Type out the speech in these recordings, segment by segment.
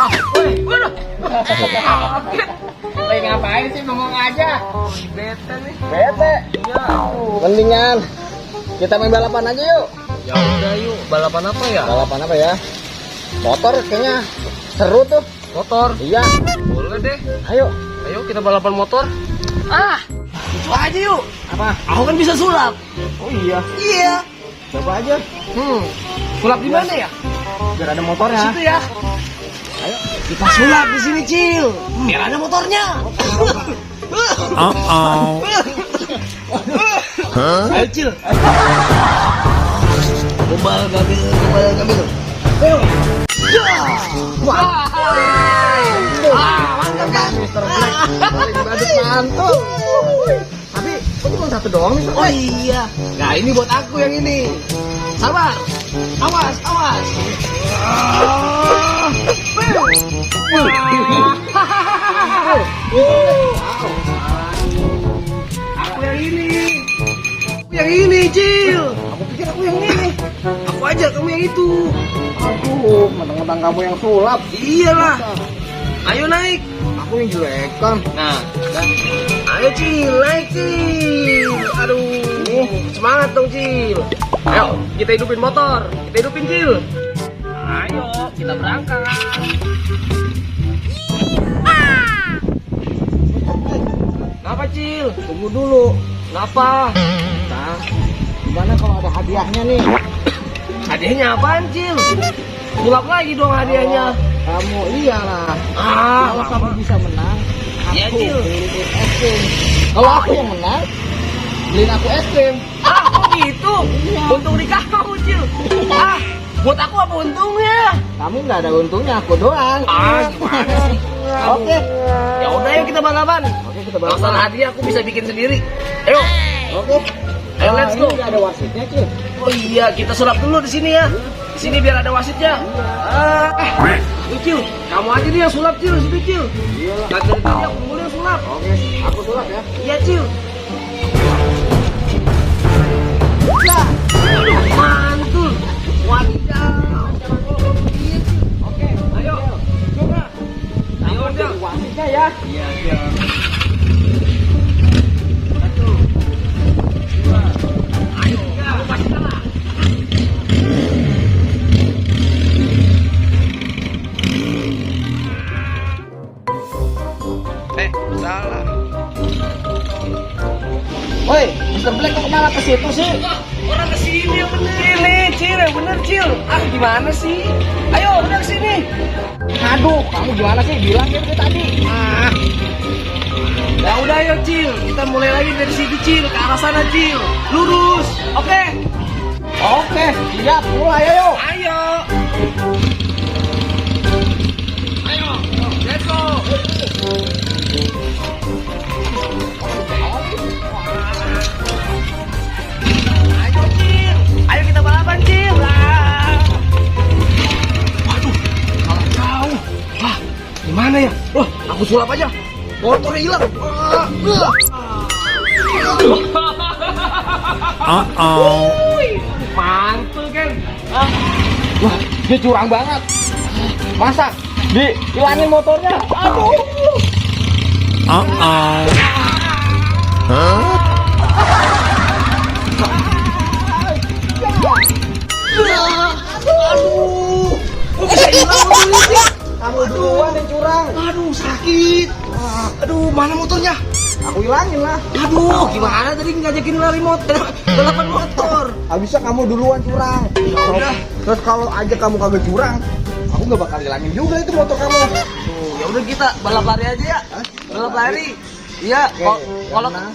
Woi, waduh. Lagi ngapain sih, ngomong aja. Bete nih. Bete. Iya. Mendingan kita main balapan aja yuk. Ya udah yuk, balapan apa ya? Balapan apa ya? Motor kayaknya seru tuh. Motor. Iya. Boleh deh. Ayo. Ayo kita balapan motor. Itu aja yuk. Apa? Aku kan bisa sulap. Oh iya. Iya. Coba aja. Sulap di mana ya? Biar ada motornya. Situ ya. Ayo. Kita sulap di sini, Cil. Biar ada motornya. Ayo, Cil. Gombal gambil. Ayo. Wah. Mantap kan? Mr. Black paling badut mantul. Tapi kok cuma satu doang nih, Mr. Oh Black? iya. Nah, ini buat aku yang ini. Sabar. Awas. Aku yang ini. Yang ini, Cil. Aku pikir aku yang ini. Aku aja, kamu yang itu. Aduh, mentang-mentang kamu yang sulap. Iyalah. Ayo naik. Aku yang jelekan. Nah, ayo Cil, naik Cil. Aduh, semangat dong Cil. Ayo, kita hidupin motor. Kita hidupin Cil. Ayo, kita berangkat. Kenapa Cil? Tunggu dulu. Kenapa? Nah, gimana kalau ada hadiahnya nih? Hadiahnya apaan Cil? Sulap lagi dong hadiahnya. Kamu iyalah. Kalau Lama. kamu bisa menang, Iya, aku Cil. beliin es krim. Kalau aku yang menang, beliin aku es krim. Kok gitu? Untung di kamu Cil. Buat aku apa untungnya? Kamu nggak ada untungnya, aku doang. Gimana sih? Oke. Ya udah yuk kita balapan. Oke, kita Masalah balapan. hadiah aku bisa bikin sendiri. Ayo. Oke. Ayo, let's go. Ini nggak ada wasitnya, Cil. Oh iya, kita sulap dulu di sini ya. Di sini biar ada wasitnya. Cil, kamu aja nih yang sulap Cil, situ Cil. Iya. Nah, dari tadi aku mulai yang sulap. Oke, aku sulap ya. Iya Cil. Ya. Mantul. Wadidaw. Iya Cil. Oke, ayo. Coba. Ayo Cil. Wasitnya ya. Iya Cil. Satu. Dua. Ayo, kamu pasti kalah. Salah. Woi, Mr. Black kok malah ke situ sih? Orang kesini yang bener. Sini, Cil, yang bener Cil. Gimana sih? Ayo, udah kesini. Aduh, kamu gimana sih? Bilang ya dari tadi. Ya udah ayo Cil, kita mulai lagi dari situ Cil, ke arah sana Cil. Lurus, oke? Oke, siap. Mulai ayo. Ayo. Ayo, let's go. Ayo Cil, ayo kita balapan Cil. Waduh, kalah jauh. Gimana ya? Wah, aku sulap aja. Motornya hilang. Mantul kan? Wah, dia curang banget. Masa dihilangin motornya? Aduh. Aduh. Kok bisa hilang motornya? Kamu duluan yang curang. Aduh, sakit. Aduh, mana motornya? Aku hilangin lah. Aduh, gimana tadi ngajakin lari motor, balapan motor. Habisnya kamu duluan curang. Udah. Terus kalau aja kamu kagak curang, aku nggak bakal hilangin juga itu motor kamu. Ya udah kita balap lari aja ya. Balap lari. Iya, Oke, kalau yang menang.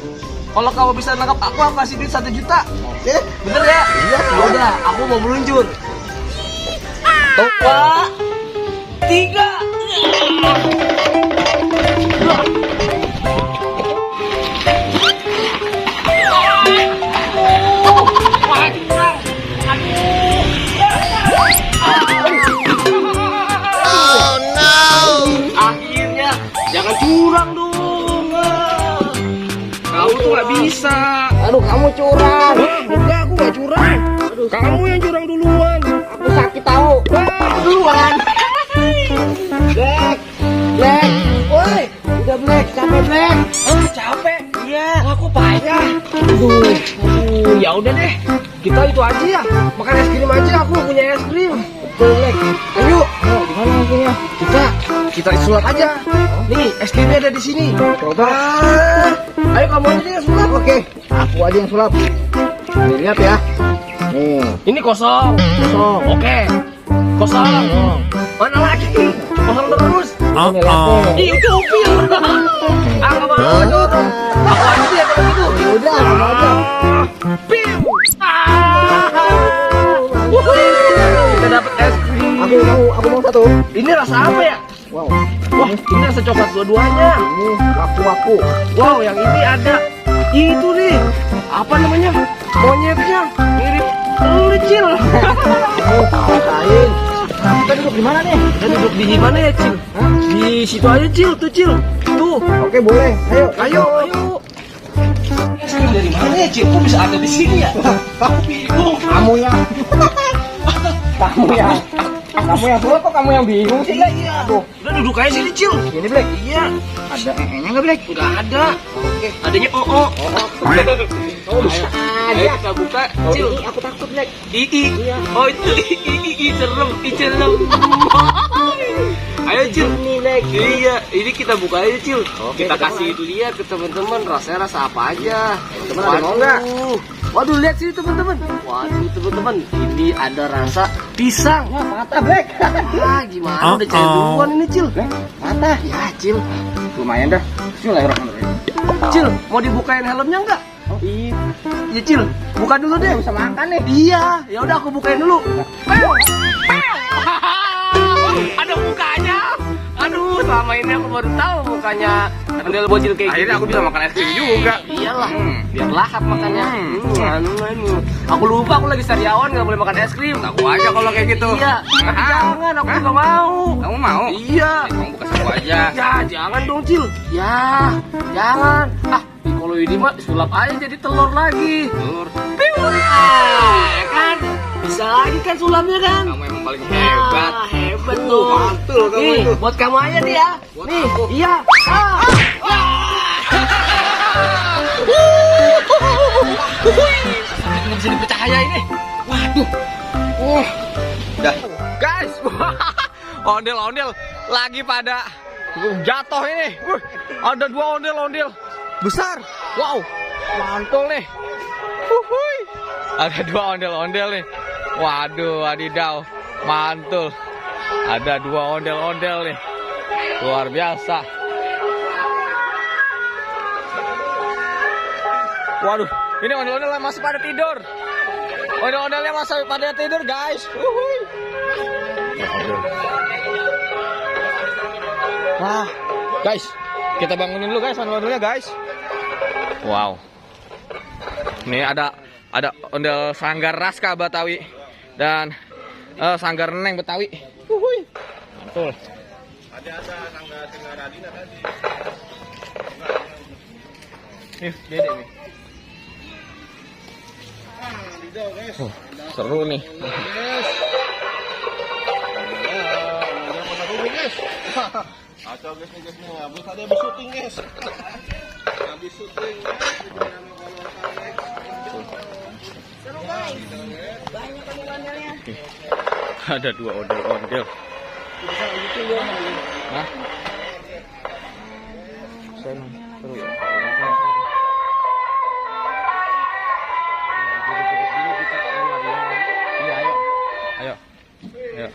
kalau kamu bisa nangkap aku kasih duit 1 juta. Oke. Bener ya? Iya. Udah, aku mau meluncur. 2, 3. Akhirnya jangan curang dong. Kamu tuh nggak bisa. Aduh, kamu curang. Enggak, aku nggak curang. Kamu yang curang duluan. Aku sakit tahu. Duluan. Black, Black, woi, udah Black, capek Black. Capek. Iya. Aku payah. Ya udah deh. Kita itu aja ya. Makan es krim aja. Aku punya es krim. Betul Black. Ayo. Gimana maksudnya? Kita sulap aja. Nih, es krimnya ada di sini. Coba. Ayo kamu aja yang sulap. Oke, aku aja yang sulap. Nih, lihat ya. Nih, Ini kosong. kosong. Oke. Kosong. Mana lagi? Kosong terus. Ini lihat nih. Ih, cupil. Aku mau dorong. Aku aja ya kalau gitu. Ya udah, kamu aja. Piu. Kita dapat es krim. Aku mau satu. Ini rasa apa ya? Wow, Wah, ini rasa coklat dua-duanya. ini waku-waku. Wow, yang ini ada itu nih. Apa namanya? Monyetnya mirip lu, Cil. Ini kain. Kita duduk di mana nih? Kita duduk di mana ya, Cil? Hah? Di situ aja, Cil. Tuh, Cil. Tuh. Oke, boleh. Ayo. Ayo. Es krim dari mana ya, Cil? Kok bisa ada di sini ya? Aku bingung. Kamu yang kamu yang sulit kok kamu yang bingung sih Black? Aduh, Udah duduk aja sini, Cil. ini Black. Iya. Ada nya nggak Black? Udah ada. Oke. Adanya oh. Oh, bisa. Ayo Aja. kita buka, Oh, Cil. ini aku takut Black. Ii. Iya. Oh, itu ii serem, serem. Ayo, Cil. Ini Black. Iya, ini kita buka aja, Cil. Oke, Kita kita kasih lihat ke teman-teman rasanya rasa apa aja. Teman-teman ada mau nggak? Waduh, lihat sini teman-teman. Waduh, teman-teman, ini ada rasa pisang. Wah, patah Black. Ah, gimana? Udah cari duluan ini, Cil. Black, patah. Ya, Cil. Lumayan dah. Bismillahirrahmanirrahim. Cil, mau dibukain helmnya enggak? Iya. Iya, Cil. Buka dulu deh. Bisa makan nih. Iya, ya udah aku bukain dulu. Ada mukanya. Aduh, selama ini aku baru tahu mukanya ondel bocil kayak Akhirnya aku bisa makan es krim juga. Iyalah, biar lahap makannya. Aku lupa aku lagi sariawan nggak boleh makan es krim. Aku aja kalau kayak gitu. Iya, tapi jangan, aku juga mau. Kamu mau? Iya. Kamu buka aku aja. Ya, jangan dong, Cil. Ya, jangan. Kalau ini mah sulap aja jadi telur lagi. Telur. Ya kan? Bisa lagi kan sulapnya kan? Kamu emang paling hebat. Hebat tuh. mantul kamu Nih, itu. buat kamu aja nih ya. Buat Nih, aku. iya. Nggak bisa dipercaya ini. Waduh. Dah. Guys, ondel-ondel lagi pada jatuh ini. Ada 2 ondel-ondel besar. Wow, mantul nih. Wuhui. Ada 2 ondel-ondel nih. Waduh, wadidaw, mantul. Ada 2 ondel-ondel nih. Luar biasa. Waduh, ini ondel-ondel masih pada tidur. Ondel-ondelnya masih pada tidur, guys. Wuhui. Wah, guys, kita bangunin dulu guys, ondel-ondelnya guys. Wow. Nih ada ondel Sanggar Raska Betawi dan Sanggar Neng Betawi. Wuhui. Betul. Ada Sanggar Radina tadi. Nih, dede nih. Seru nih. Acau guys nih, habis tadi habis syuting guys. Habis syuting. Seru guys. Banyak ondel-ondelnya. Ada 2 ondel-ondel. Hah? Seru ya. Iya, ayo. Ayo. Ayo.